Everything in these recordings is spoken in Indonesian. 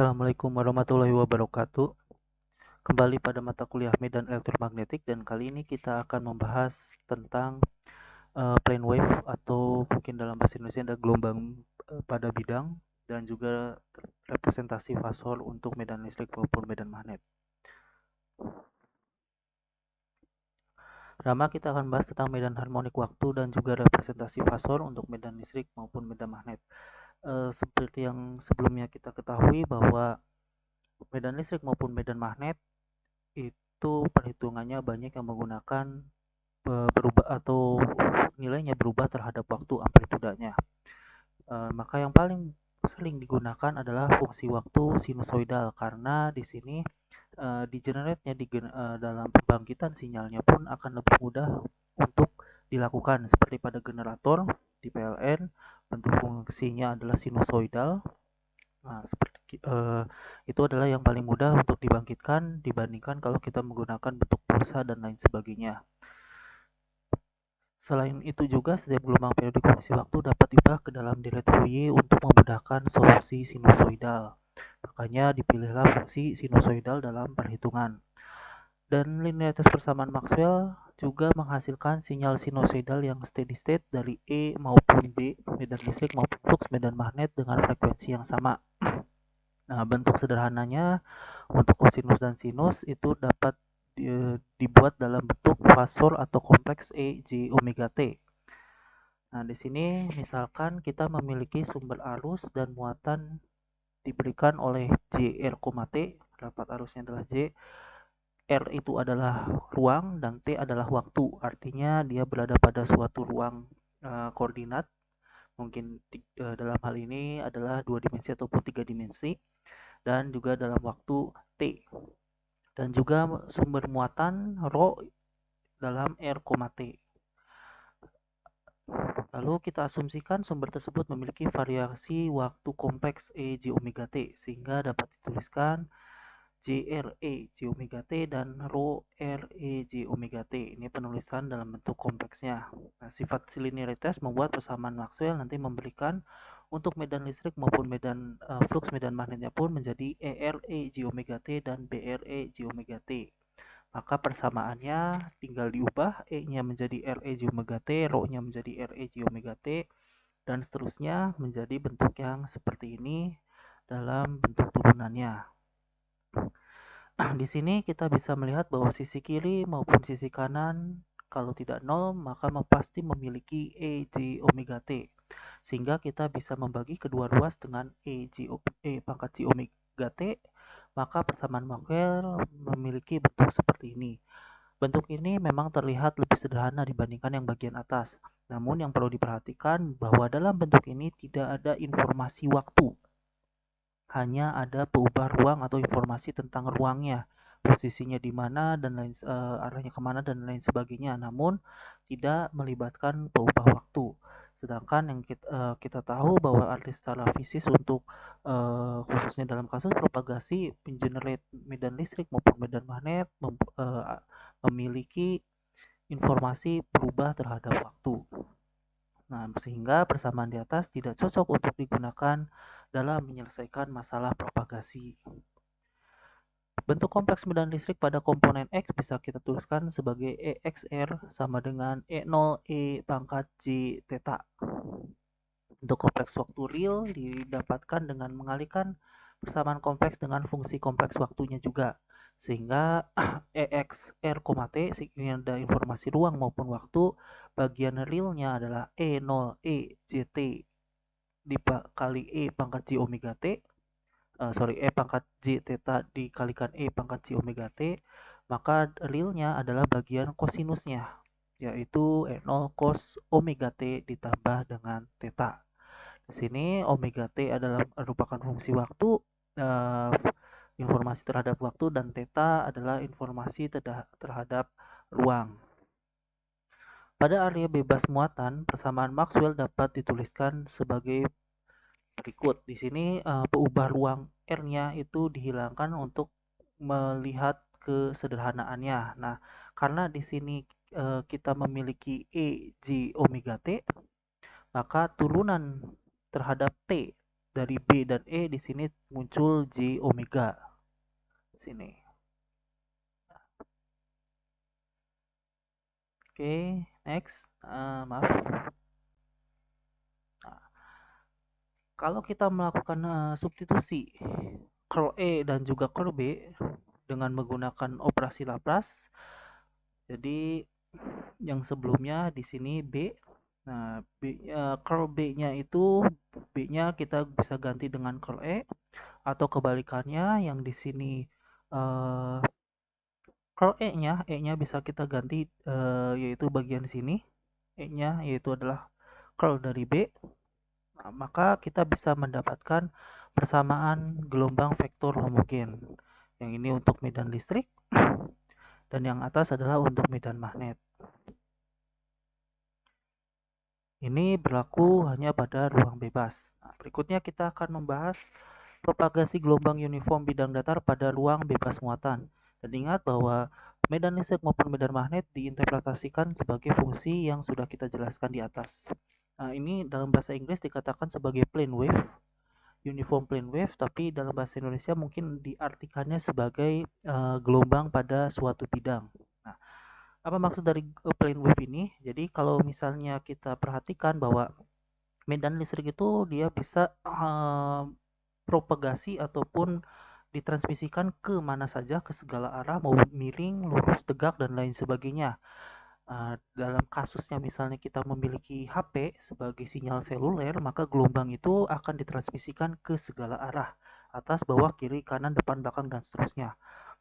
Assalamualaikum warahmatullahi wabarakatuh. Kembali pada mata kuliah medan elektromagnetik dan kali ini kita akan membahas tentang plane wave atau mungkin dalam bahasa Indonesia ada gelombang pada bidang dan juga representasi fasor untuk medan listrik maupun medan magnet. Pertama kita akan bahas tentang medan harmonik waktu dan juga representasi fasor untuk medan listrik maupun medan magnet. Seperti yang sebelumnya kita ketahui bahwa medan listrik maupun medan magnet itu perhitungannya banyak yang menggunakan berubah atau nilainya berubah terhadap waktu amplitudanya. Maka yang paling sering digunakan adalah fungsi waktu sinusoidal karena di sini di generate-nya dalam pembangkitan sinyalnya pun akan lebih mudah untuk dilakukan seperti pada generator di PLN bentuk fungsinya adalah sinusoidal. Nah, itu adalah yang paling mudah untuk dibangkitkan dibandingkan kalau kita menggunakan bentuk pulsa dan lain sebagainya. Selain itu juga setiap gelombang periodik fungsi waktu dapat diubah ke dalam deret Fourier untuk memudahkan solusi sinusoidal. Makanya dipilihlah fungsi sinusoidal dalam perhitungan. Dan linearitas persamaan Maxwell juga menghasilkan sinyal sinusoidal yang steady state dari E maupun B, medan listrik maupun flux medan magnet dengan frekuensi yang sama. Nah, bentuk sederhananya untuk kosinus dan sinus itu dapat dibuat dalam bentuk fasor atau kompleks E J omega T. Nah, di sini misalkan kita memiliki sumber arus dan muatan diberikan oleh J R, T, dapat arusnya adalah J, R itu adalah ruang dan T adalah waktu. Artinya dia berada pada suatu ruang koordinat, mungkin dalam hal ini adalah 2 dimensi ataupun 3 dimensi, dan juga dalam waktu T. Dan juga sumber muatan Rho dalam R, T. Lalu kita asumsikan sumber tersebut memiliki variasi waktu kompleks E J omega T sehingga dapat dituliskan JRE J omega T dan Rho RE J omega T. Ini penulisan dalam bentuk kompleksnya. Nah, sifat linearitas membuat persamaan Maxwell nanti memberikan untuk medan listrik maupun medan flux medan magnetnya pun menjadi ERE J omega T dan BRE J omega T. Maka persamaannya tinggal diubah, E-nya menjadi RE J omega T, Rho-nya menjadi RE J omega T, dan seterusnya menjadi bentuk yang seperti ini dalam bentuk turunannya. Di sini kita bisa melihat bahwa sisi kiri maupun sisi kanan kalau tidak nol maka pasti memiliki EJ omega T. Sehingga kita bisa membagi kedua ruas dengan E pangkat J omega T, maka persamaan Maxwell memiliki bentuk seperti ini. Bentuk ini memang terlihat lebih sederhana dibandingkan yang bagian atas. Namun yang perlu diperhatikan bahwa dalam bentuk ini tidak ada informasi waktu. Hanya ada peubah ruang atau informasi tentang ruangnya, posisinya di mana dan lain arahnya kemana dan lain sebagainya. Namun tidak melibatkan peubah waktu. Sedangkan yang kita tahu bahwa arti secara fisis untuk khususnya dalam kasus propagasi pengenerate medan listrik maupun medan magnet memiliki informasi berubah terhadap waktu. Nah, sehingga persamaan di atas tidak cocok untuk digunakan dalam menyelesaikan masalah propagasi. Bentuk kompleks medan listrik pada komponen X bisa kita tuliskan sebagai EXR sama dengan E0 E pangkat J theta. Bentuk kompleks waktu real didapatkan dengan mengalihkan persamaan kompleks dengan fungsi kompleks waktunya juga. Sehingga EXR, T, ini ada informasi ruang maupun waktu, bagian realnya adalah E0 E JT dikali E pangkat J omega T, E pangkat J theta dikalikan E pangkat J omega T, maka realnya adalah bagian kosinusnya, yaitu E0 cos omega T ditambah dengan theta. Di sini omega T adalah merupakan fungsi waktu, informasi terhadap waktu, dan theta adalah informasi terhadap ruang. Pada area bebas muatan, persamaan Maxwell dapat dituliskan sebagai berikut. Di sini peubah ruang R-nya itu dihilangkan untuk melihat kesederhanaannya. Nah, karena di sini kita memiliki E J omega T, maka turunan terhadap T dari B dan E di sini muncul J omega sini. Oke, next. Maaf. Nah, kalau kita melakukan substitusi curl E dan juga curl B dengan menggunakan operasi Laplace, jadi yang sebelumnya di sini B. Nah, curl B-nya itu B-nya kita bisa ganti dengan curl E, atau kebalikannya yang di sini uh, curl E-nya bisa kita ganti yaitu bagian sini. E-nya yaitu adalah curl dari B. Nah, maka kita bisa mendapatkan persamaan gelombang vektor homogen. Yang ini untuk medan listrik dan yang atas adalah untuk medan magnet. Ini berlaku hanya pada ruang bebas. Nah, berikutnya kita akan membahas propagasi gelombang uniform bidang datar pada ruang bebas muatan. Dan ingat bahwa medan listrik maupun medan magnet diinterpretasikan sebagai fungsi yang sudah kita jelaskan di atas. Nah, ini dalam bahasa Inggris dikatakan sebagai plane wave, uniform plane wave, tapi dalam bahasa Indonesia mungkin diartikannya sebagai gelombang pada suatu bidang. Nah, apa maksud dari plane wave ini? Jadi kalau misalnya kita perhatikan bahwa medan listrik itu dia bisa propagasi ataupun ditransmisikan ke mana saja, ke segala arah, mau miring, lurus, tegak, dan lain sebagainya. Dalam kasusnya misalnya kita memiliki HP sebagai sinyal seluler, maka gelombang itu akan ditransmisikan ke segala arah, atas, bawah, kiri, kanan, depan, belakang, dan seterusnya.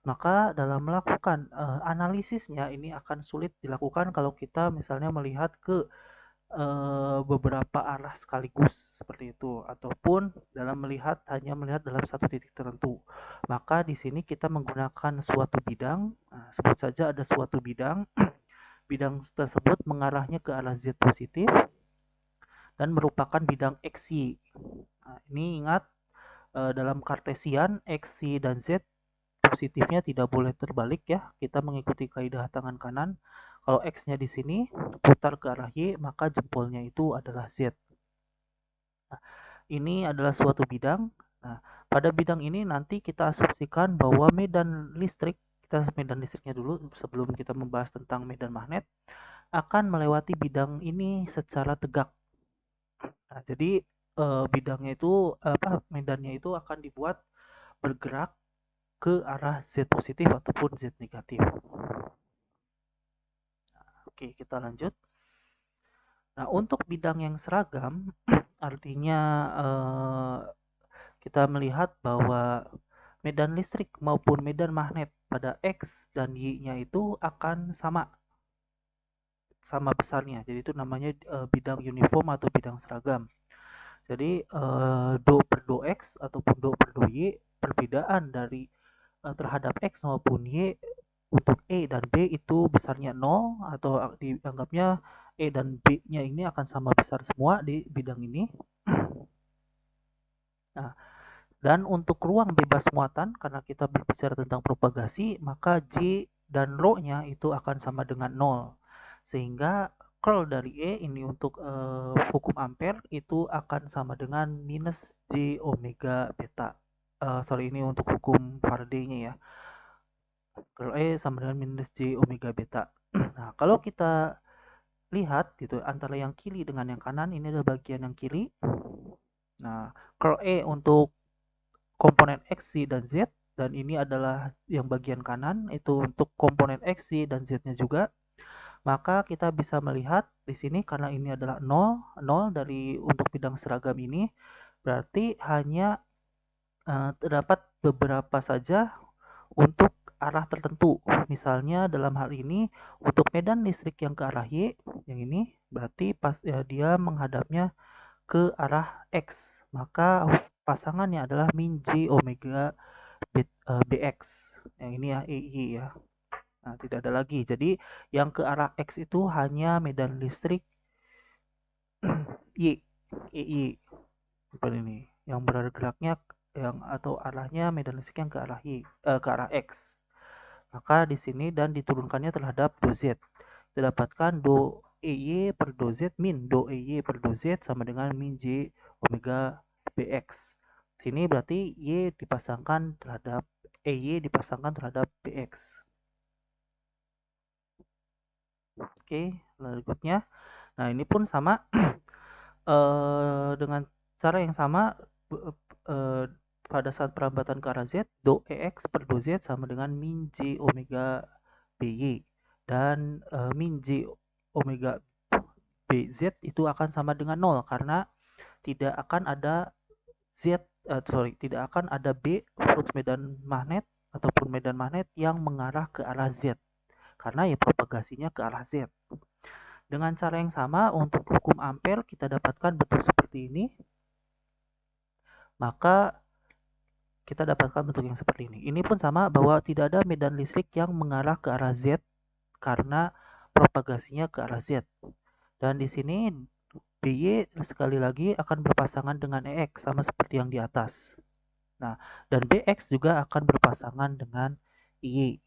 Maka dalam melakukan analisisnya ini akan sulit dilakukan kalau kita misalnya melihat ke beberapa arah sekaligus seperti itu, ataupun hanya melihat dalam satu titik tertentu. Maka di sini kita menggunakan suatu bidang, sebut saja ada suatu bidang. Bidang tersebut mengarahnya ke arah Z positif dan merupakan bidang XY. Nah, ini ingat dalam kartesian XY dan Z positifnya tidak boleh terbalik ya. Kita mengikuti kaidah tangan kanan. Kalau X-nya di sini putar ke arah Y, maka jempolnya itu adalah Z. Nah, ini adalah suatu bidang. Nah, pada bidang ini nanti kita asumsikan bahwa medan listrik, kita medan listriknya dulu sebelum kita membahas tentang medan magnet, akan melewati bidang ini secara tegak. Nah, jadi bidangnya itu medannya itu akan dibuat bergerak ke arah Z positif ataupun Z negatif. Oke, kita lanjut. Nah, untuk bidang yang seragam, artinya kita melihat bahwa medan listrik maupun medan magnet pada X dan Y-nya itu akan sama besarnya. Jadi itu namanya bidang uniform atau bidang seragam. Jadi do per do X ataupun do per do Y, perbedaan dari terhadap X maupun Y untuk E dan B itu besarnya 0, atau dianggapnya E dan B-nya ini akan sama besar semua di bidang ini. Nah, dan untuk ruang bebas muatan, karena kita berbicara tentang propagasi, maka J dan rho-nya itu akan sama dengan 0. Sehingga curl dari E ini untuk hukum Ampere itu akan sama dengan minus J omega beta. Ini untuk hukum Faraday-nya ya. Curl E sama dengan minus J omega beta. Nah, kalau kita lihat gitu antara yang kiri dengan yang kanan, ini adalah bagian yang kiri. Nah, curl E untuk komponen X, Y, dan Z, dan ini adalah yang bagian kanan itu untuk komponen X, Y, dan Z-nya juga. Maka kita bisa melihat di sini karena ini adalah 0 dari untuk bidang seragam ini, berarti hanya terdapat beberapa saja untuk arah tertentu. Misalnya dalam hal ini untuk medan listrik yang ke arah Y, yang ini berarti dia menghadapnya ke arah X. Maka pasangannya adalah min J omega BX. Yang ini ya EI ya. Nah, tidak ada lagi. Jadi yang ke arah X itu hanya medan listrik Y, EI. Seperti ini. Yang bergeraknya yang atau arahnya medan listrik yang ke arah Y, ke arah X. Maka di sini dan diturunkannya terhadap do Z. Kita dapatkan do EY per do Z min do EY per do Z sama dengan min J omega BX. Sini berarti Y dipasangkan terhadap EY dipasangkan terhadap BX. Oke, berikutnya. Nah, ini pun sama dengan cara yang sama pada saat perambatan ke arah Z, do EX per do Z sama dengan min J omega BY. Dan min J omega BZ itu akan sama dengan 0 karena tidak akan ada tidak akan ada B flux medan magnet ataupun medan magnet yang mengarah ke arah Z karena ya propagasinya ke arah Z. Dengan cara yang sama untuk hukum Ampere kita dapatkan bentuk seperti ini. Maka kita dapatkan bentuk yang seperti ini. Ini pun sama bahwa tidak ada medan listrik yang mengarah ke arah Z karena propagasinya ke arah Z. Dan di sini BY sekali lagi akan berpasangan dengan EX sama seperti yang di atas. Nah, dan BX juga akan berpasangan dengan IY.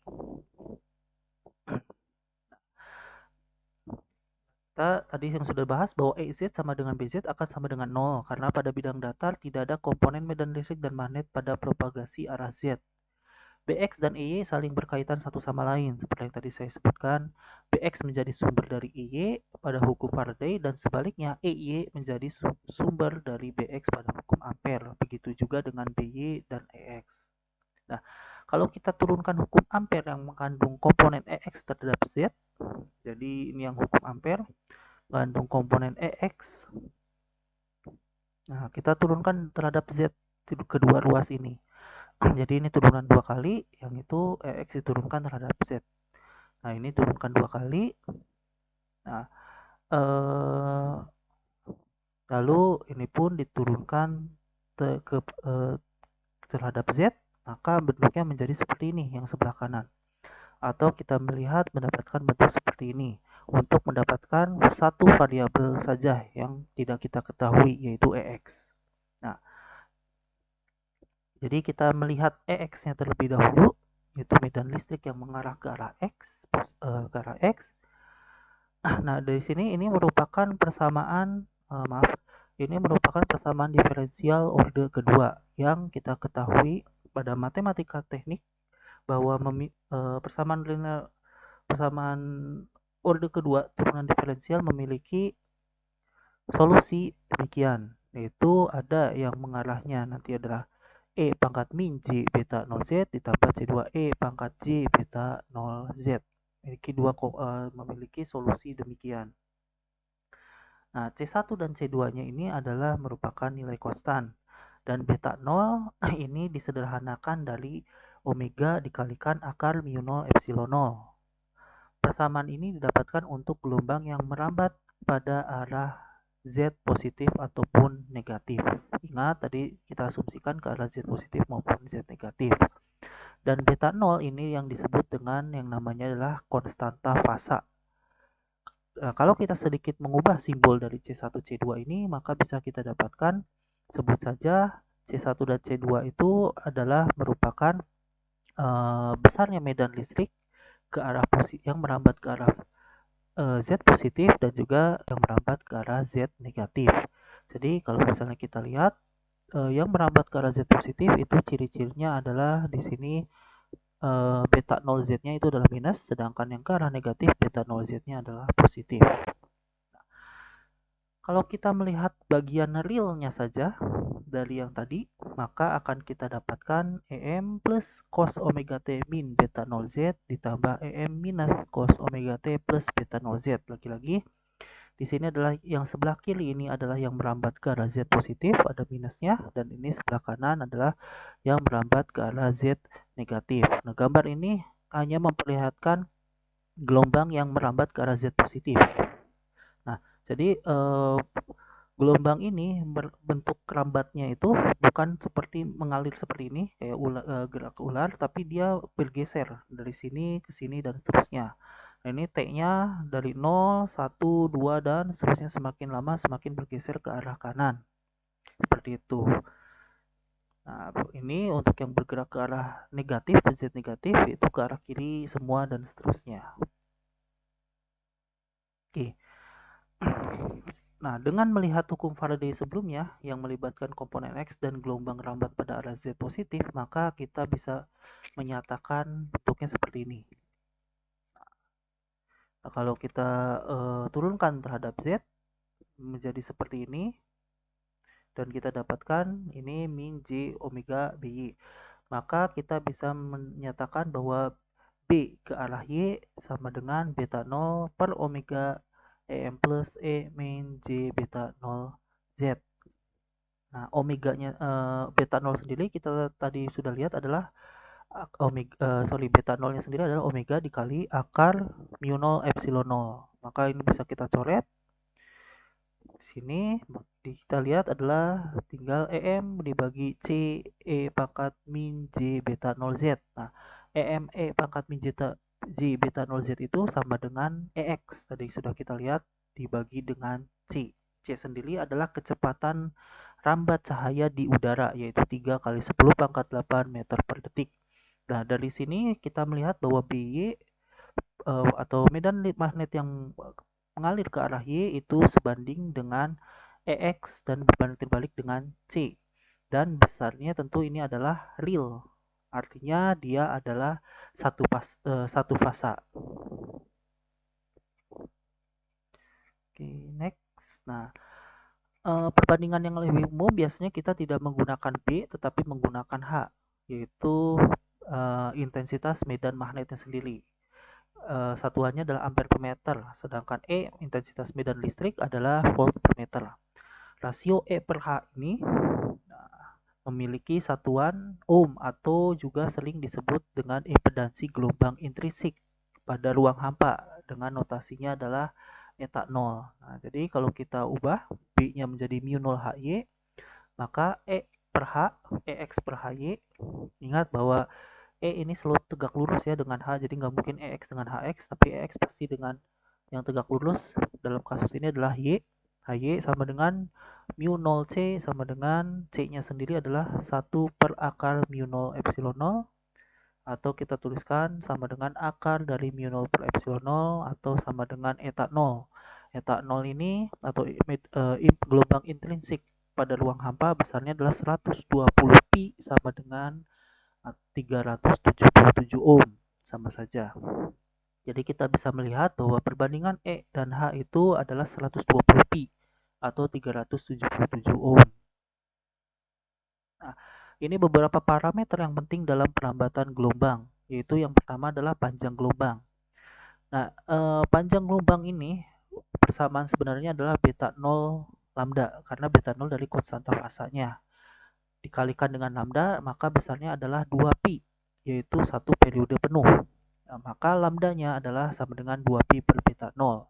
Kita tadi yang sudah bahas bahwa EZ sama dengan BZ akan sama dengan 0 karena pada bidang datar tidak ada komponen medan listrik dan magnet pada propagasi arah Z. BX dan EY saling berkaitan satu sama lain seperti yang tadi saya sebutkan. BX menjadi sumber dari EY pada hukum Faraday dan sebaliknya EY menjadi sumber dari BX pada hukum Ampere. Begitu juga dengan BY dan EX. Nah, kalau kita turunkan hukum Ampere yang mengandung komponen EX terhadap Z, jadi ini yang hukum Ampere mengandung komponen EX. Nah, kita turunkan terhadap Z kedua ruas ini. Jadi ini turunan 2 kali, yang itu EX diturunkan terhadap Z. Nah, ini turunkan 2 kali. Nah, lalu ini pun diturunkan terhadap Z, maka bentuknya menjadi seperti ini yang sebelah kanan. Atau kita mendapatkan bentuk seperti ini untuk mendapatkan satu variabel saja yang tidak kita ketahui, yaitu EX. Nah, jadi kita melihat EX-nya terlebih dahulu, yaitu medan listrik yang mengarah ke arah X, ke arah X. Nah, dari sini ini merupakan persamaan, ini merupakan persamaan diferensial orde kedua yang kita ketahui pada matematika teknik bahwa persamaan orde kedua turunan diferensial memiliki solusi demikian, yaitu ada yang mengarahnya nanti adalah E pangkat min J beta 0Z ditambah C2E pangkat J beta 0Z. Memiliki solusi demikian. Nah, C1 dan C2-nya ini adalah merupakan nilai konstan. Dan beta 0 ini disederhanakan dari omega dikalikan akar mu 0 epsilon 0. Persamaan ini didapatkan untuk gelombang yang merambat pada arah Z positif ataupun negatif. Ingat tadi kita asumsikan ke arah Z positif maupun Z negatif. Dan beta 0 ini yang disebut dengan yang namanya adalah konstanta fasa. Nah, kalau kita sedikit mengubah simbol dari C1 C2 ini, maka bisa kita dapatkan, sebut saja C1 dan C2 itu adalah merupakan besarnya medan listrik ke arah yang merambat ke arah Z positif dan juga yang merambat ke arah Z negatif. Jadi kalau misalnya kita lihat yang merambat ke arah Z positif itu ciri-cirinya adalah di sini beta 0Z-nya itu adalah minus, sedangkan yang ke arah negatif beta 0Z-nya adalah positif. Nah, kalau kita melihat bagian realnya saja dari yang tadi, maka akan kita dapatkan EM plus cos omega T min beta 0Z ditambah EM minus cos omega T plus beta 0Z. Lagi-lagi, di sini adalah yang sebelah kiri ini adalah yang merambat ke arah Z positif, ada minusnya, dan ini sebelah kanan adalah yang merambat ke arah Z negatif. Nah, gambar ini hanya memperlihatkan gelombang yang merambat ke arah Z positif. Nah, jadi gelombang ini bentuk rambatnya itu bukan seperti mengalir seperti ini kayak gerak ular, tapi dia bergeser dari sini ke sini dan seterusnya. Nah, ini T-nya dari 0, 1, 2 dan seterusnya semakin lama semakin bergeser ke arah kanan. Seperti itu. Nah, ini untuk yang bergerak ke arah negatif dan Z negatif itu ke arah kiri semua dan seterusnya. Oke. Nah, dengan melihat hukum Faraday sebelumnya yang melibatkan komponen X dan gelombang rambat pada arah Z positif, maka kita bisa menyatakan bentuknya seperti ini. Nah, kalau kita turunkan terhadap Z menjadi seperti ini, dan kita dapatkan ini min J omega BY. Maka kita bisa menyatakan bahwa B ke arah Y sama dengan beta 0 per omega EM plus E min J beta 0 Z. Nah, omeganya beta 0 sendiri kita tadi sudah lihat adalah beta 0-nya sendiri adalah omega dikali akar mu 0 epsilon 0. Maka ini bisa kita coret. Di sini kita lihat adalah tinggal EM dibagi C E pangkat min J beta 0 Z. Nah, EM E pangkat min J beta 0 Z itu sama dengan EX. Tadi sudah kita lihat dibagi dengan C. C sendiri adalah kecepatan rambat cahaya di udara, yaitu 3 kali 10 pangkat 8 meter per detik. Nah, dari sini kita melihat bahwa BY atau medan magnet yang mengalir ke arah Y itu sebanding dengan EX dan berbanding terbalik dengan C. Dan besarnya tentu ini adalah real. Artinya dia adalah satu fasa. Oke, next. Nah, perbandingan yang lebih umum biasanya kita tidak menggunakan B tetapi menggunakan H, yaitu intensitas medan magnetnya sendiri. Satuannya adalah ampere per meter, sedangkan E intensitas medan listrik adalah volt per meter. Rasio E per H ini memiliki satuan ohm atau juga sering disebut dengan impedansi gelombang intrinsik pada ruang hampa dengan notasinya adalah eta 0. Nah, jadi kalau kita ubah B-nya menjadi mu 0 HY, maka E per H, EX per HY, ingat bahwa E ini selalu tegak lurus ya dengan H, jadi nggak mungkin EX dengan HX, tapi EX pasti dengan yang tegak lurus. Dalam kasus ini adalah Y. HY sama dengan mu 0C sama dengan C-nya sendiri adalah 1 per akar mu 0 epsilon 0, atau kita tuliskan sama dengan akar dari mu 0 per epsilon 0 atau sama dengan eta 0. Eta 0 ini atau gelombang intrinsik pada ruang hampa besarnya adalah 120 pi sama dengan 377 ohm, sama saja. Jadi kita bisa melihat bahwa perbandingan E dan H itu adalah 120 pi atau 377 ohm. Nah, ini beberapa parameter yang penting dalam perlambatan gelombang, yaitu yang pertama adalah panjang gelombang. Nah, panjang gelombang ini persamaan sebenarnya adalah beta 0 lambda, karena beta 0 dari konstanta fasanya. Dikalikan dengan lambda, maka besarnya adalah 2 pi, yaitu satu periode penuh. Nah, maka lambdanya adalah sama dengan 2 pi per beta 0.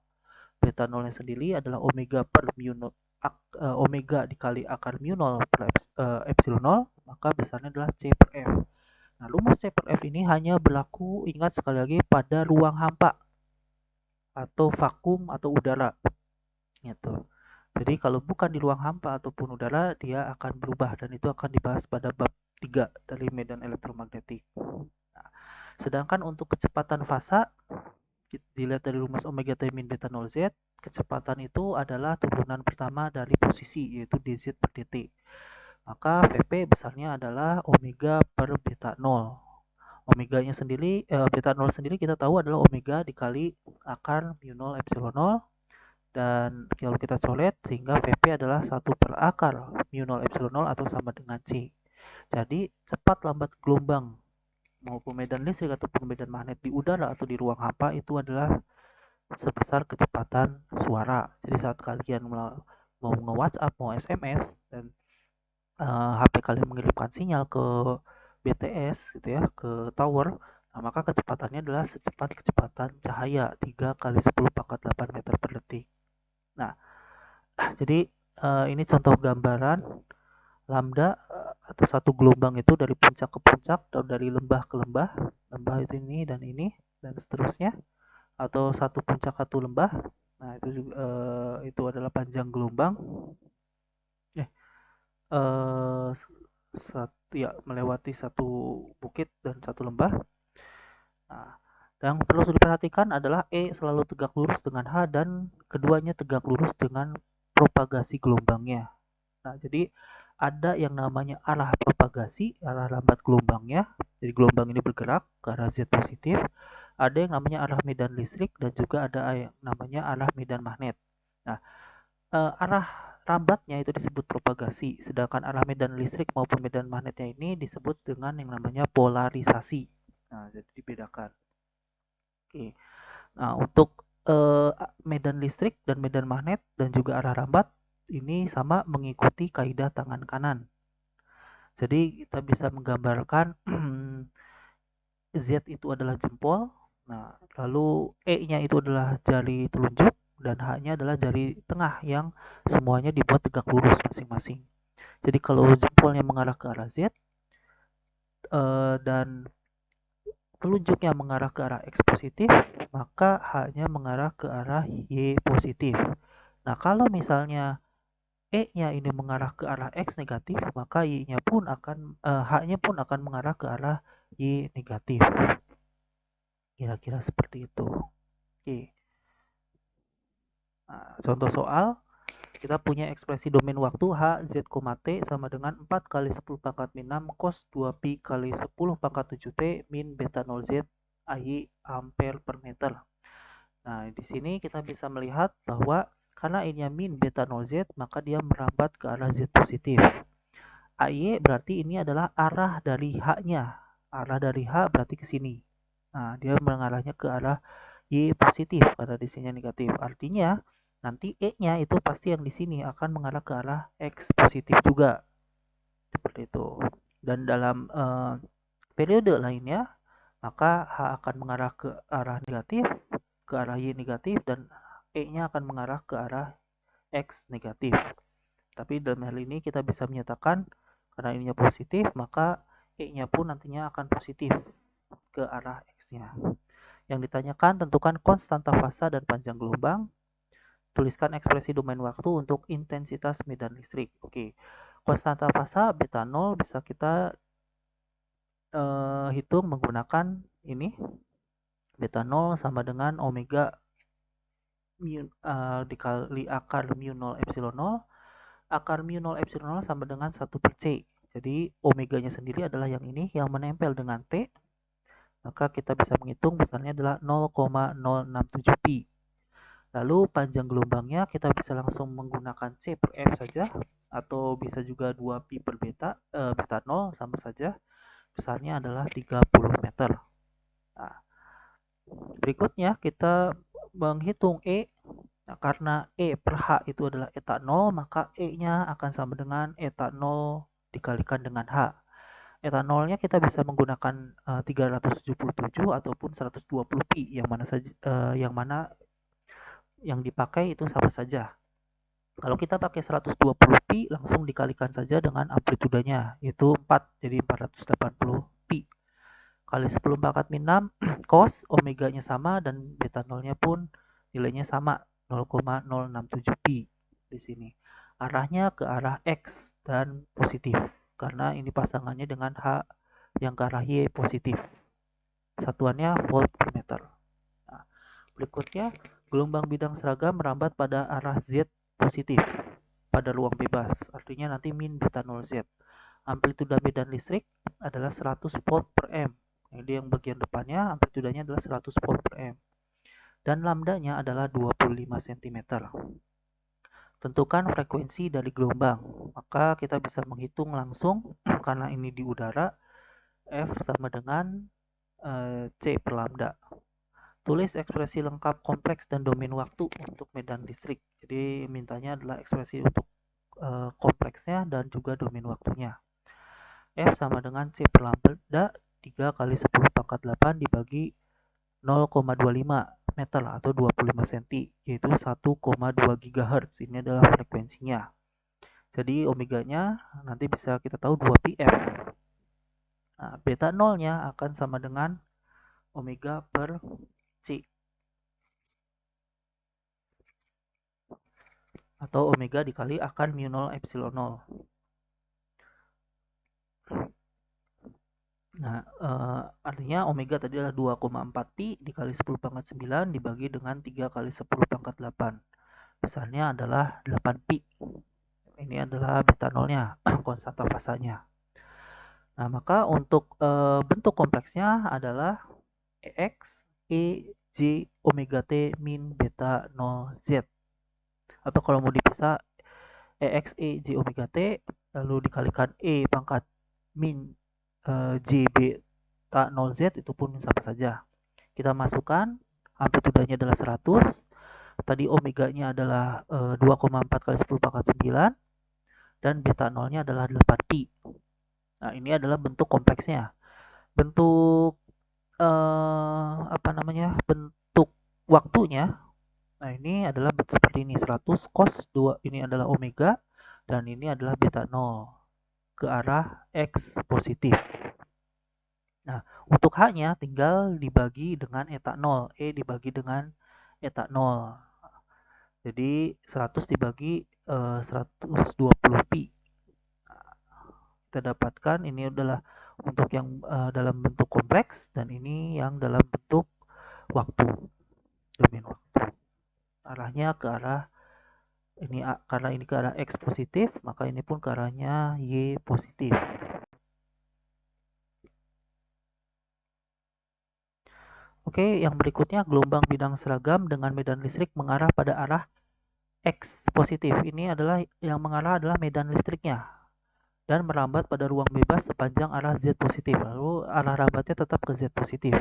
Beta 0 nya sendiri adalah omega per mu 0, omega dikali akar mu 0 per epsilon 0, maka besarnya adalah C per F. Nah, rumus C per F ini hanya berlaku, ingat sekali lagi, pada ruang hampa atau vakum atau udara. Gitu. Jadi kalau bukan di ruang hampa ataupun udara, dia akan berubah, dan itu akan dibahas pada bab 3 dari medan elektromagnetik. Nah, sedangkan untuk kecepatan fasa, dilihat dari rumus omega T min beta 0 Z, kecepatan itu adalah turunan pertama dari posisi, yaitu dz per dt. Maka Vp besarnya adalah omega per beta 0. Omeganya sendiri, beta 0 sendiri kita tahu adalah omega dikali akar mu 0 epsilon 0. Dan kalau kita coret, sehingga Vp adalah 1 per akar mu 0 epsilon 0 atau sama dengan C. Jadi cepat lambat gelombang maupun medan listrik ataupun medan magnet di udara atau di ruang hampa itu adalah sebesar kecepatan suara. Jadi saat kalian mau nge-WhatsApp, mau SMS, dan HP kalian mengirimkan sinyal ke BTS gitu ya, ke tower, nah, maka kecepatannya adalah secepat kecepatan cahaya 3 kali 10 pangkat 8 meter per detik. Nah, jadi ini contoh gambaran lambda atau satu gelombang itu dari puncak ke puncak atau dari lembah ke lembah. Lembah itu ini dan seterusnya, atau satu puncak satu lembah. Nah, itu juga itu adalah panjang gelombang. Melewati satu bukit dan satu lembah. Nah, yang perlu diperhatikan adalah E selalu tegak lurus dengan H dan keduanya tegak lurus dengan propagasi gelombangnya. Nah, jadi ada yang namanya arah propagasi, arah lambat gelombangnya. Jadi gelombang ini bergerak ke arah Z positif. Ada yang namanya arah medan listrik dan juga ada yang namanya arah medan magnet. Nah, arah lambatnya itu disebut propagasi, sedangkan arah medan listrik maupun medan magnetnya ini disebut dengan yang namanya polarisasi. Nah, jadi dibedakan. Oke. Nah, untuk medan listrik dan medan magnet dan juga arah lambat ini sama mengikuti kaidah tangan kanan. Jadi kita bisa menggambarkan Z itu adalah jempol. Nah, lalu E-nya itu adalah jari telunjuk dan H-nya adalah jari tengah yang semuanya dibuat tegak lurus masing-masing. Jadi kalau jempolnya mengarah ke arah Z dan telunjuknya mengarah ke arah X positif, maka H-nya mengarah ke arah Y positif. Nah, kalau misalnya E-nya ini mengarah ke arah X negatif, maka H-nya pun akan mengarah ke arah Y negatif. Kira-kira seperti itu. Oke. Nah, contoh soal, kita punya ekspresi domain waktu H, Z, T sama dengan 4 kali 10 pangkat min 6 cos 2 pi kali 10 pangkat 7 T min beta 0 Z AI ampere per meter. Nah, di sini kita bisa melihat bahwa karena ini min beta 0 Z, maka dia merambat ke arah Z positif. AY berarti ini adalah arah dari H-nya. Arah dari H berarti ke sini. Nah, dia mengarahnya ke arah Y positif karena di sini negatif. Artinya nanti E-nya itu pasti yang di sini akan mengarah ke arah X positif juga. Seperti itu. Dan dalam periode lainnya, maka H akan mengarah ke arah negatif, ke arah Y negatif, dan E-nya akan mengarah ke arah X negatif. Tapi dalam hal ini kita bisa menyatakan karena ininya positif, maka E-nya pun nantinya akan positif ke arah X-nya. Yang ditanyakan, tentukan konstanta fasa dan panjang gelombang. Tuliskan ekspresi domain waktu untuk intensitas medan listrik. Oke, konstanta fasa beta 0 bisa kita hitung menggunakan ini. Beta 0 sama dengan omega dikali akar mu 0 epsilon 0. Akar mu 0 epsilon 0 sama dengan 1 per C. Jadi omeganya sendiri adalah yang ini yang menempel dengan T. Maka kita bisa menghitung besarnya adalah 0,067 pi. Lalu panjang gelombangnya kita bisa langsung menggunakan C per F saja, atau bisa juga 2 pi per beta, beta 0 sama saja. Besarnya adalah 30 meter. Nah, berikutnya kita menghitung E. Nah, karena E per H itu adalah eta 0, maka E-nya akan sama dengan eta 0 dikalikan dengan H. Eta 0-nya kita bisa menggunakan 377 ataupun 120 pi, yang mana saja yang dipakai itu sama saja. Kalau kita pakai 120 pi, langsung dikalikan saja dengan amplitudanya, yaitu 4, jadi 480 pi. Kali 10 pangkat min 6, cos omeganya sama dan beta 0-nya pun nilainya sama, 0,067 pi di sini. Arahnya ke arah X dan positif, karena ini pasangannya dengan H yang ke arah Y positif. Satuannya volt per meter. Nah, berikutnya, gelombang bidang seragam merambat pada arah Z positif pada ruang bebas. Artinya nanti min beta 0 Z. Amplituda medan listrik adalah 100 volt per M. Jadi yang bagian depannya amplitudanya adalah 100 volt per M. Dan lambdanya adalah 25 cm. Tentukan frekuensi dari gelombang. Maka kita bisa menghitung langsung karena ini di udara, F sama dengan C per lambda. Tulis ekspresi lengkap kompleks dan domain waktu untuk medan listrik. Jadi mintanya adalah ekspresi untuk kompleksnya dan juga domain waktunya. F sama dengan C per lambda 3 kali 10 pangkat 8 dibagi 0,25 meter atau 25 cm, yaitu 1,2 GHz. Ini adalah frekuensinya. Jadi omeganya nanti bisa kita tahu 2 pf. Nah, beta 0-nya akan sama dengan omega per C atau omega dikali akar mu 0 epsilon 0. Nah, artinya omega tadi adalah 2,4 pi dikali 10 pangkat 9 dibagi dengan 3 kali 10 pangkat 8. besarnya adalah 8pi. Ini adalah beta nolnya, konstanta fasanya. Nah, maka untuk bentuk kompleksnya adalah EX, E, J, omega T, min, beta, 0, Z. Atau kalau mau dipisah, EX, E, J, omega T, lalu dikalikan E pangkat min J, beta, 0, Z, itu pun sama saja. Kita masukkan, amplitudanya adalah 100, tadi omeganya adalah 2,4 kali 10 pangkat 9, dan beta nolnya adalah 8pi. Nah, ini adalah bentuk kompleksnya. Bentuk bentuk waktunya. Nah, ini adalah bentuk seperti ini, 100 cos 2, ini adalah omega, dan ini adalah beta 0 ke arah X positif. Nah, untuk H-nya tinggal dibagi dengan eta 0, E dibagi dengan eta 0. Jadi 100 dibagi 120pi. Kita dapatkan ini adalah untuk yang dalam bentuk kompleks, dan ini yang dalam bentuk waktu, domain waktu. Arahnya ke arah ini, karena ini ke arah X positif, maka ini pun ke arahnya Y positif. Oke, yang berikutnya gelombang bidang seragam dengan medan listrik mengarah pada arah X positif. Ini adalah yang mengarah adalah medan listriknya dan merambat pada ruang bebas sepanjang arah Z positif. Lalu arah rambatnya tetap ke Z positif.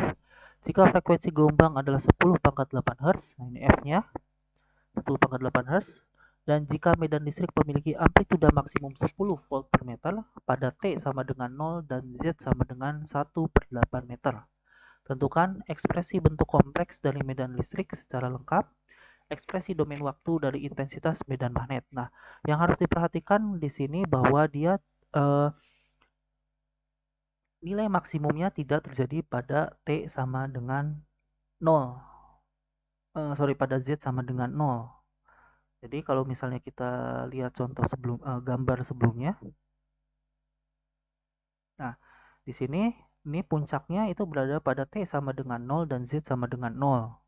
Jika frekuensi gelombang adalah 10 pangkat 8 Hz, nah ini F-nya 10 pangkat 8 Hz, dan jika medan listrik memiliki amplituda maksimum 10 volt per meter pada T sama dengan 0 dan Z sama dengan 1/8 meter. Tentukan ekspresi bentuk kompleks dari medan listrik secara lengkap, ekspresi domain waktu dari intensitas medan magnet. Nah, yang harus diperhatikan di sini bahwa dia nilai maksimumnya tidak terjadi pada T sama dengan 0. Pada Z sama dengan 0. Jadi kalau misalnya kita lihat contoh gambar sebelumnya. Nah, di sini ini puncaknya itu berada pada T sama dengan 0 dan Z sama dengan 0.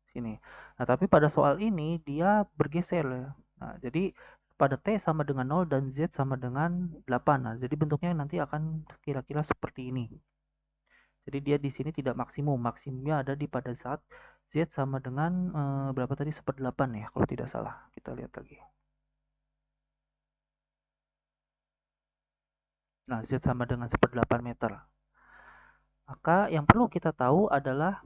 Sini. Nah, tapi pada soal ini dia bergeser ya. Nah, jadi pada T sama dengan 0 dan Z sama dengan 8. Nah, jadi bentuknya nanti akan kira-kira seperti ini. Jadi dia di sini tidak maksimum. Maksimumnya ada di pada saat Z sama dengan berapa tadi? 1/8 ya kalau tidak salah. Kita lihat lagi. Nah, Z sama dengan 1/8 meter. Maka yang perlu kita tahu adalah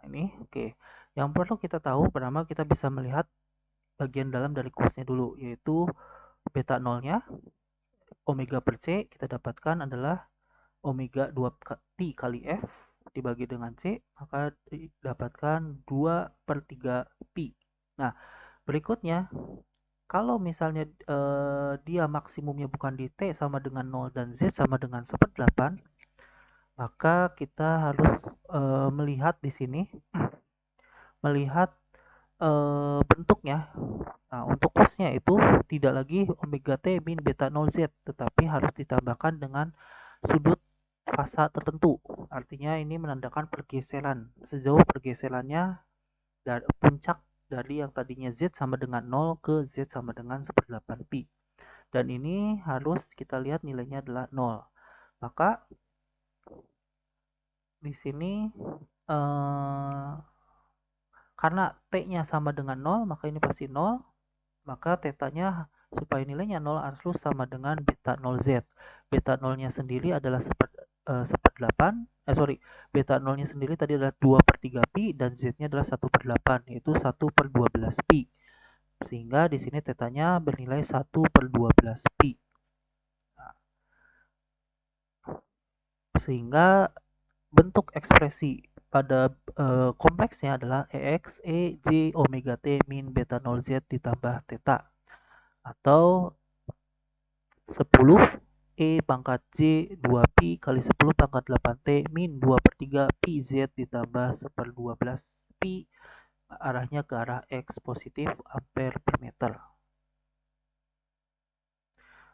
ini oke. Yang perlu kita tahu pertama kita bisa melihat bagian dalam dari kursnya dulu, yaitu beta nolnya omega per C kita dapatkan adalah omega 2 pi kali F dibagi dengan C, maka didapatkan 2/3 pi. Nah, berikutnya kalau misalnya dia maksimumnya bukan di T sama dengan 0 dan Z sama dengan 1/8, maka kita harus melihat di sini melihat bentuknya. Nah, untuk cosnya itu tidak lagi omega T min beta 0 Z, tetapi harus ditambahkan dengan sudut fasa tertentu. Artinya ini menandakan pergeseran. Sejauh pergeserannya dari puncak dari yang tadinya Z sama dengan 0 ke Z sama dengan 1/8 pi. Dan ini harus kita lihat nilainya adalah 0. Maka di sini karena T-nya sama dengan 0, maka ini pasti 0. Maka tetanya supaya nilainya 0 harus sama dengan beta 0Z. Beta 0-nya sendiri adalah 1/8. Beta 0-nya sendiri tadi adalah 2/3 pi dan Z-nya adalah 1/8, yaitu 1/12 pi. Sehingga di sini tetanya bernilai 1/12 pi. Nah, sehingga bentuk ekspresi pada kompleksnya adalah EX E J omega T min beta 0Z ditambah theta, atau 10 E pangkat J 2pi kali 10 pangkat 8T min 2/3 pi Z ditambah 1/12 pi, arahnya ke arah X positif ampere per meter.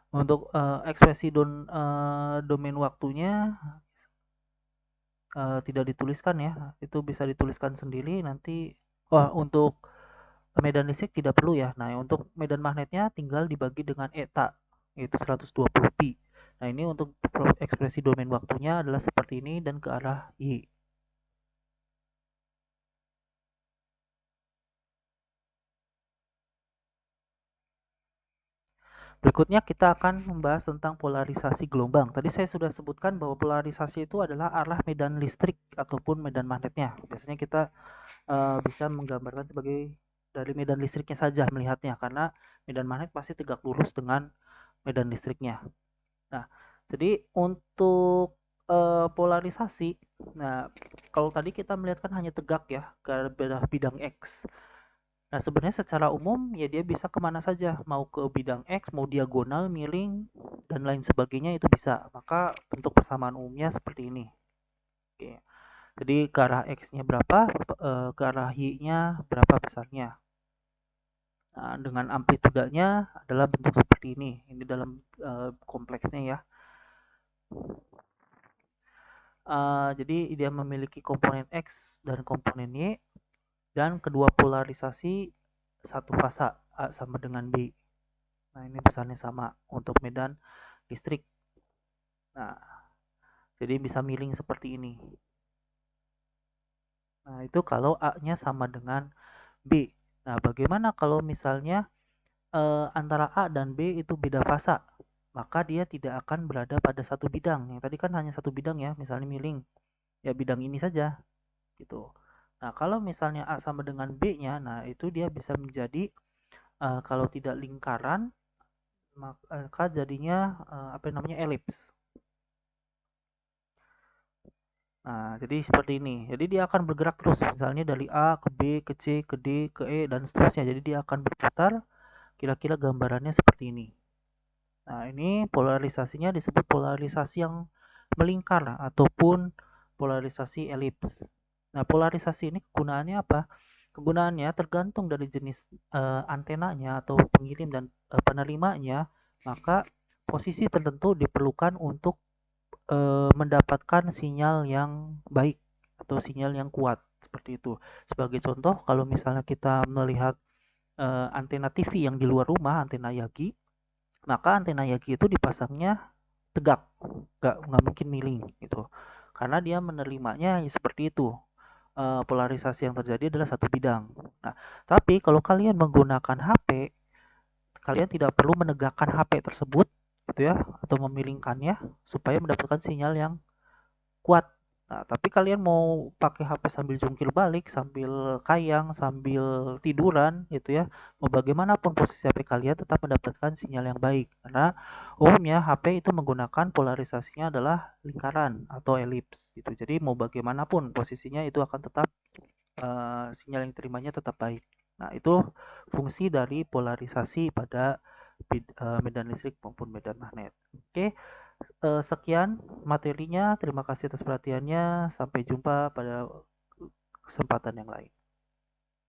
Untuk ekspresi domain waktunya tidak dituliskan ya, itu bisa dituliskan sendiri nanti Wah, untuk medan listrik tidak perlu ya. Nah, untuk medan magnetnya tinggal dibagi dengan eta, yaitu 120 pi. Nah, ini untuk ekspresi domain waktunya adalah seperti ini dan ke arah Y. Berikutnya kita akan membahas tentang polarisasi gelombang. Tadi saya sudah sebutkan bahwa polarisasi itu adalah arah medan listrik ataupun medan magnetnya. Biasanya kita bisa menggambarkan sebagai dari medan listriknya saja melihatnya, karena medan magnet pasti tegak lurus dengan medan listriknya. Nah, jadi untuk polarisasi, nah kalau tadi kita melihat kan hanya tegak ya ke bidang X. Nah, sebenarnya secara umum ya dia bisa kemana saja, mau ke bidang X, mau diagonal, miring, dan lain sebagainya itu bisa. Maka bentuk persamaan umumnya seperti ini. Oke. Jadi ke arah X-nya berapa, ke arah Y-nya berapa besarnya. Nah, dengan amplitudanya adalah bentuk seperti ini. Ini dalam kompleksnya ya. Jadi dia memiliki komponen X dan komponen Y, dan kedua polarisasi satu fasa A sama dengan B. Nah, ini besarnya sama untuk medan listrik. Nah, jadi bisa miring seperti ini. Nah, itu kalau A-nya sama dengan B. Nah, bagaimana kalau misalnya antara A dan B itu beda fasa? Maka dia tidak akan berada pada satu bidang. Yang tadi kan hanya satu bidang ya, misalnya miring. Ya bidang ini saja gitu. Nah, kalau misalnya A sama dengan B-nya, nah itu dia bisa menjadi kalau tidak lingkaran maka jadinya apa namanya elips. Nah, jadi seperti ini. Jadi dia akan bergerak terus, misalnya dari A ke B, ke C, ke D, ke E, dan seterusnya. Jadi dia akan berputar, kira-kira gambarannya seperti ini. Nah, ini polarisasinya disebut polarisasi yang melingkar ataupun polarisasi elips. Nah, polarisasi ini kegunaannya apa? Kegunaannya tergantung dari jenis antenanya atau pengirim dan penerimanya, maka posisi tertentu diperlukan untuk mendapatkan sinyal yang baik atau sinyal yang kuat seperti itu. Sebagai contoh, kalau misalnya kita melihat antena TV yang di luar rumah, antena Yagi, maka antena Yagi itu dipasangnya tegak, nggak mungkin miring gitu, karena dia menerimanya ya seperti itu. Polarisasi yang terjadi adalah satu bidang. Nah, tapi kalau kalian menggunakan HP, kalian tidak perlu menegakkan HP tersebut gitu ya, atau memiringkannya supaya mendapatkan sinyal yang kuat. Nah, tapi kalian mau pakai HP sambil jungkir balik, sambil kayang, sambil tiduran gitu ya, mau bagaimanapun posisi HP kalian tetap mendapatkan sinyal yang baik. Karena umumnya HP itu menggunakan polarisasinya adalah lingkaran atau elips gitu. Jadi mau bagaimanapun posisinya itu akan tetap sinyal yang terimanya tetap baik. Nah, itu fungsi dari polarisasi pada medan listrik maupun medan magnet. Oke, sekian materinya. Terima kasih atas perhatiannya. Sampai jumpa pada kesempatan yang lain.